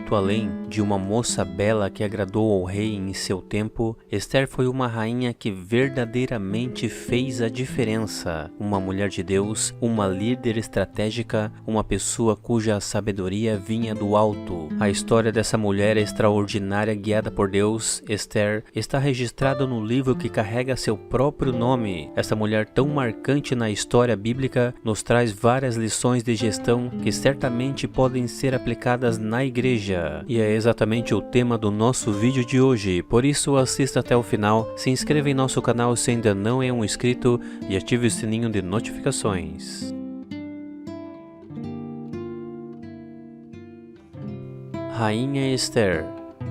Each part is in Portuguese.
muito além de uma moça bela que agradou ao rei em seu tempo, Esther foi uma rainha que verdadeiramente fez a diferença. Uma mulher de Deus, uma líder estratégica, uma pessoa cuja sabedoria vinha do alto. A história dessa mulher extraordinária guiada por Deus, Esther, está registrada no livro que carrega seu próprio nome. Essa mulher tão marcante na história bíblica nos traz várias lições de gestão que certamente podem ser aplicadas na igreja. E é exatamente o tema do nosso vídeo de hoje, por isso assista até o final, se inscreva em nosso canal se ainda não é um inscrito e ative o sininho de notificações. Rainha Esther,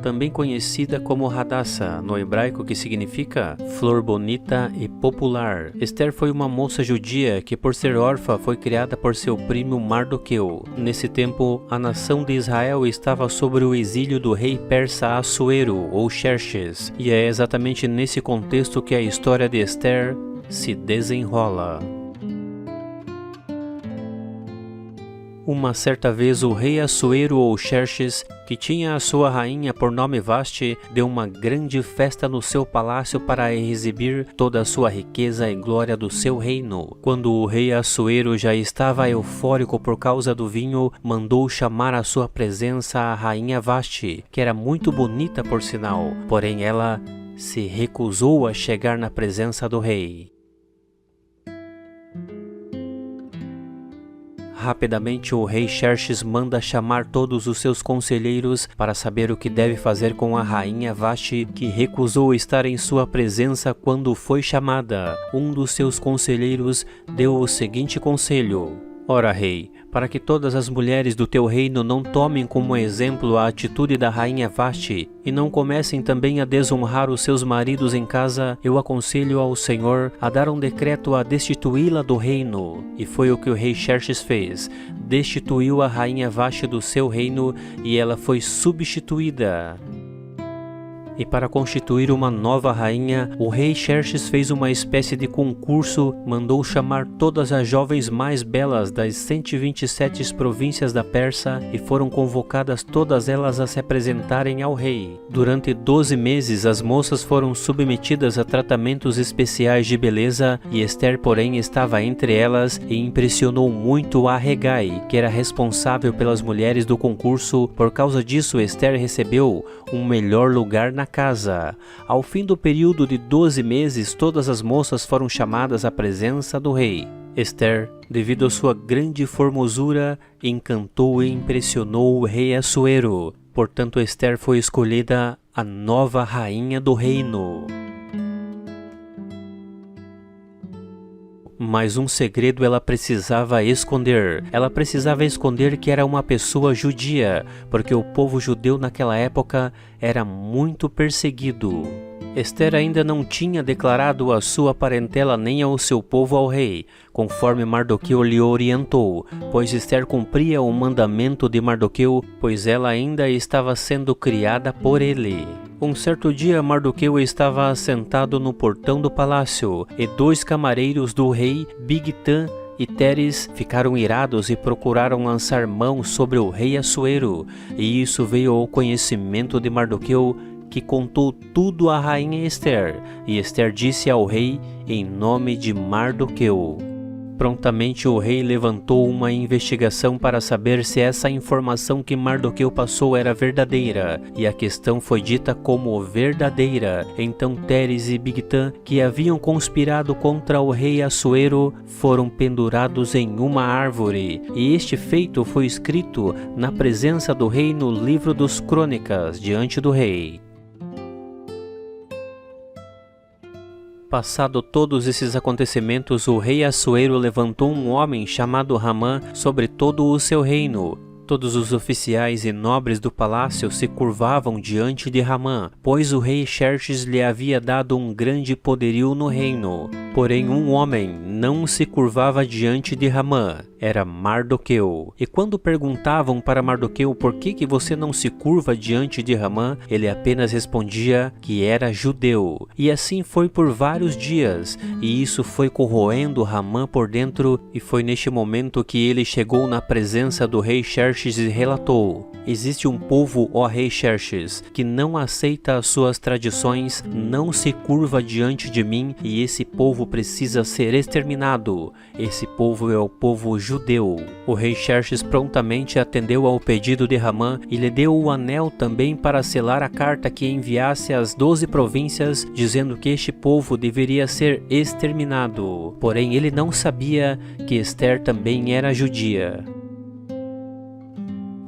também conhecida como Hadassah, no hebraico, que significa flor bonita e popular. Esther foi uma moça judia que, por ser órfã, foi criada por seu primo Mardoqueu. Nesse tempo, a nação de Israel estava sob o exílio do rei persa Assuero, ou Xerxes, e é exatamente nesse contexto que a história de Esther se desenrola. Uma certa vez o rei Assuero ou Xerxes, que tinha a sua rainha por nome Vasti, deu uma grande festa no seu palácio para exibir toda a sua riqueza e glória do seu reino. Quando o rei Assuero já estava eufórico por causa do vinho, mandou chamar à sua presença a rainha Vasti, que era muito bonita por sinal, porém ela se recusou a chegar na presença do rei. Rapidamente o rei Xerxes manda chamar todos os seus conselheiros para saber o que deve fazer com a rainha Vasti, que recusou estar em sua presença quando foi chamada. Um dos seus conselheiros deu o seguinte conselho: Ora, rei, para que todas as mulheres do teu reino não tomem como exemplo a atitude da rainha Vasti e não comecem também a desonrar os seus maridos em casa, eu aconselho ao Senhor a dar um decreto a destituí-la do reino. E foi o que o rei Xerxes fez. Destituiu a rainha Vasti do seu reino e ela foi substituída. E para constituir uma nova rainha, o rei Xerxes fez uma espécie de concurso, mandou chamar todas as jovens mais belas das 127 províncias da Pérsia e foram convocadas todas elas a se apresentarem ao rei. Durante 12 meses, as moças foram submetidas a tratamentos especiais de beleza e Esther, porém, estava entre elas e impressionou muito a Hegai, que era responsável pelas mulheres do concurso. Por causa disso, Esther recebeu um melhor lugar na casa. Ao fim do período de 12 meses, todas as moças foram chamadas à presença do rei. Esther, devido à sua grande formosura, encantou e impressionou o rei Assuero. Portanto, Esther foi escolhida a nova rainha do reino. Mas um segredo ela precisava esconder. Ela precisava esconder que era uma pessoa judia, porque o povo judeu naquela época era muito perseguido. Esther ainda não tinha declarado a sua parentela nem ao seu povo ao rei, conforme Mardoqueu lhe orientou, pois Esther cumpria o mandamento de Mardoqueu, pois ela ainda estava sendo criada por ele. Um certo dia, Mardoqueu estava assentado no portão do palácio, e 2 camareiros do rei, Bigtã e Teres, ficaram irados e procuraram lançar mão sobre o rei Assuero, e isso veio ao conhecimento de Mardoqueu, que contou tudo à rainha Esther, e Esther disse ao rei em nome de Mardoqueu. Prontamente o rei levantou uma investigação para saber se essa informação que Mardoqueu passou era verdadeira, e a questão foi dita como verdadeira. Então Teres e Bigtã, que haviam conspirado contra o rei Assuero, foram pendurados em uma árvore, e este feito foi escrito na presença do rei no livro dos Crônicas, diante do rei. Passado todos esses acontecimentos, o rei Assuero levantou um homem chamado Ramã sobre todo o seu reino. Todos os oficiais e nobres do palácio se curvavam diante de Ramã, pois o rei Xerxes lhe havia dado um grande poderio no reino. Porém um homem não se curvava diante de Hamã, era Mardoqueu. E quando perguntavam para Mardoqueu por que você não se curva diante de Hamã, ele apenas respondia que era judeu. E assim foi por vários dias, e isso foi corroendo Hamã por dentro, e foi neste momento que ele chegou na presença do rei Xerxes e relatou: existe um povo, ó rei Xerxes, que não aceita as suas tradições, não se curva diante de mim, e esse povo precisa ser exterminado. Esse povo é o povo judeu. O rei Xerxes prontamente atendeu ao pedido de Hamã e lhe deu o anel também para selar a carta que enviasse às 12 províncias, dizendo que este povo deveria ser exterminado. Porém ele não sabia que Ester também era judia.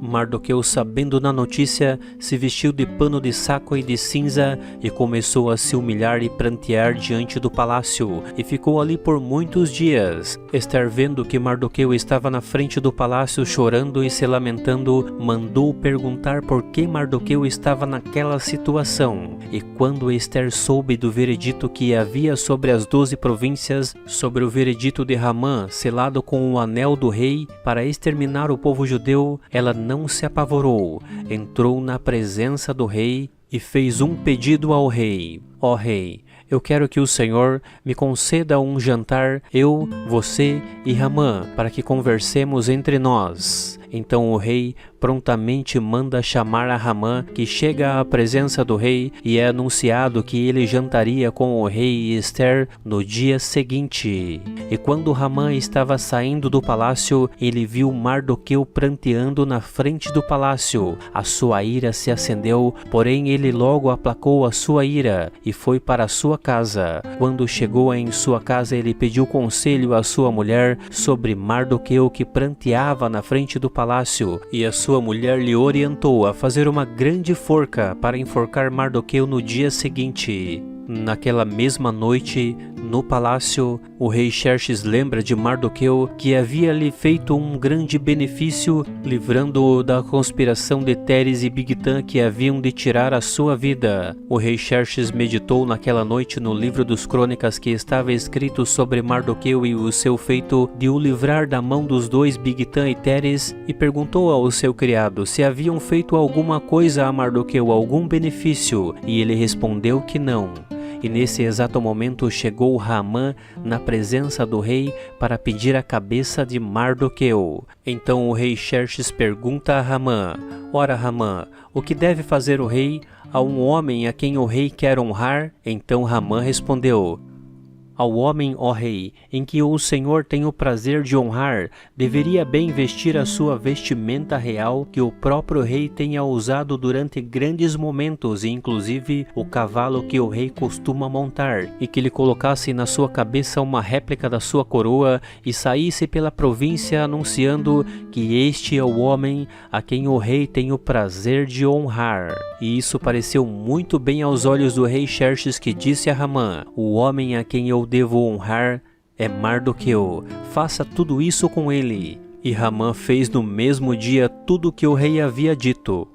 Mardoqueu, sabendo da notícia, se vestiu de pano de saco e de cinza e começou a se humilhar e prantear diante do palácio, e ficou ali por muitos dias. Ester, vendo que Mardoqueu estava na frente do palácio chorando e se lamentando, mandou perguntar por que Mardoqueu estava naquela situação. E quando Ester soube do veredito que havia sobre as 12 províncias, sobre o veredito de Hamã selado com o anel do rei para exterminar o povo judeu, ela não se apavorou, entrou na presença do rei e fez um pedido ao rei: ó rei, eu quero que o Senhor me conceda um jantar, eu, você e Hamã, para que conversemos entre nós. Então o rei prontamente manda chamar a Hamã, que chega à presença do rei, e é anunciado que ele jantaria com o rei e Ester no dia seguinte. E quando Hamã estava saindo do palácio, ele viu Mardoqueu pranteando na frente do palácio. A sua ira se acendeu, porém ele logo aplacou a sua ira e foi para a sua casa. Quando chegou em sua casa, ele pediu conselho à sua mulher sobre Mardoqueu, que pranteava na frente do palácio, e a sua mulher lhe orientou a fazer uma grande forca para enforcar Mardoqueu no dia seguinte. Naquela mesma noite, no palácio, o rei Xerxes lembra de Mardoqueu, que havia lhe feito um grande benefício, livrando-o da conspiração de Teres e Bigtã, que haviam de tirar a sua vida. O rei Xerxes meditou naquela noite no livro dos crônicas que estava escrito sobre Mardoqueu e o seu feito de o livrar da mão dos dois, Bigtã e Teres, e perguntou ao seu criado se haviam feito alguma coisa a Mardoqueu, algum benefício, e ele respondeu que não. E nesse exato momento chegou Hamã na presença do rei para pedir a cabeça de Mardoqueu. Então o rei Xerxes pergunta a Hamã: ora Hamã, o que deve fazer o rei a um homem a quem o rei quer honrar? Então Hamã respondeu: ao homem, ó rei, em que o Senhor tem o prazer de honrar, deveria bem vestir a sua vestimenta real, que o próprio rei tenha usado durante grandes momentos, e inclusive o cavalo que o rei costuma montar, e que lhe colocasse na sua cabeça uma réplica da sua coroa, e saísse pela província anunciando que este é o homem a quem o rei tem o prazer de honrar. E isso pareceu muito bem aos olhos do rei Xerxes, que disse a Hamã: o homem a quem eu devo honrar é Mardoqueu, faça tudo isso com ele. E Hamã fez no mesmo dia tudo o que o rei havia dito.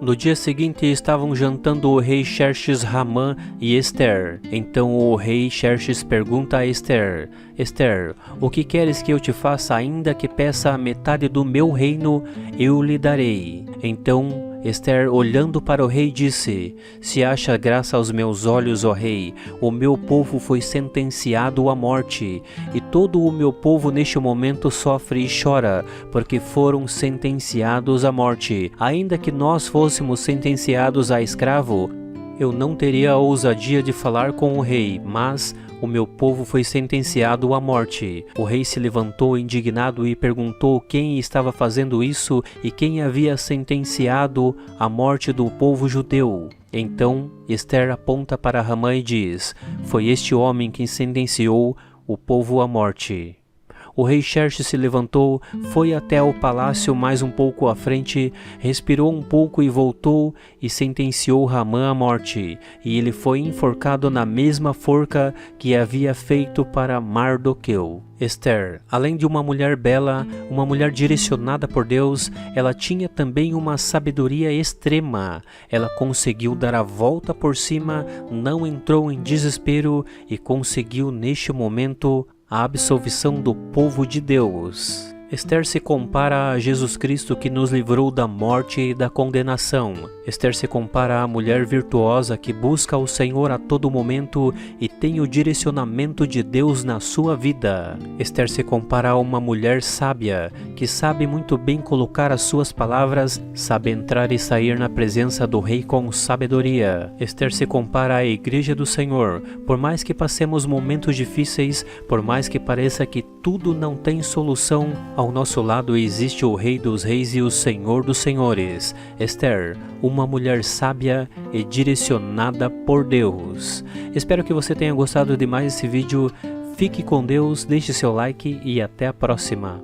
No dia seguinte estavam jantando o rei Xerxes, Hamã e Ester. Então o rei Xerxes pergunta a Ester: Ester, o que queres que eu te faça? Ainda que peça a metade do meu reino, eu lhe darei. Então Ester, olhando para o rei, disse: se acha graça aos meus olhos, ó rei, o meu povo foi sentenciado à morte, e todo o meu povo neste momento sofre e chora, porque foram sentenciados à morte. Ainda que nós fôssemos sentenciados a escravo, eu não teria a ousadia de falar com o rei, mas o meu povo foi sentenciado à morte. O rei se levantou indignado e perguntou quem estava fazendo isso e quem havia sentenciado a morte do povo judeu. Então Ester aponta para Hamã e diz: foi este homem quem sentenciou o povo à morte. O rei Xerxes se levantou, foi até o palácio mais um pouco à frente, respirou um pouco e voltou e sentenciou Ramã à morte. E ele foi enforcado na mesma forca que havia feito para Mardoqueu. Esther, além de uma mulher bela, uma mulher direcionada por Deus, ela tinha também uma sabedoria extrema. Ela conseguiu dar a volta por cima, não entrou em desespero e conseguiu neste momento a absolvição do povo de Deus. Esther se compara a Jesus Cristo que nos livrou da morte e da condenação. Esther se compara à mulher virtuosa que busca o Senhor a todo momento e tem o direcionamento de Deus na sua vida. Esther se compara a uma mulher sábia que sabe muito bem colocar as suas palavras, sabe entrar e sair na presença do rei com sabedoria. Esther se compara à igreja do Senhor. Por mais que passemos momentos difíceis, por mais que pareça que tudo não tem solução, ao nosso lado existe o Rei dos Reis e o Senhor dos Senhores. Esther, uma mulher sábia e direcionada por Deus. Espero que você tenha gostado de mais esse vídeo. Fique com Deus, deixe seu like e até a próxima.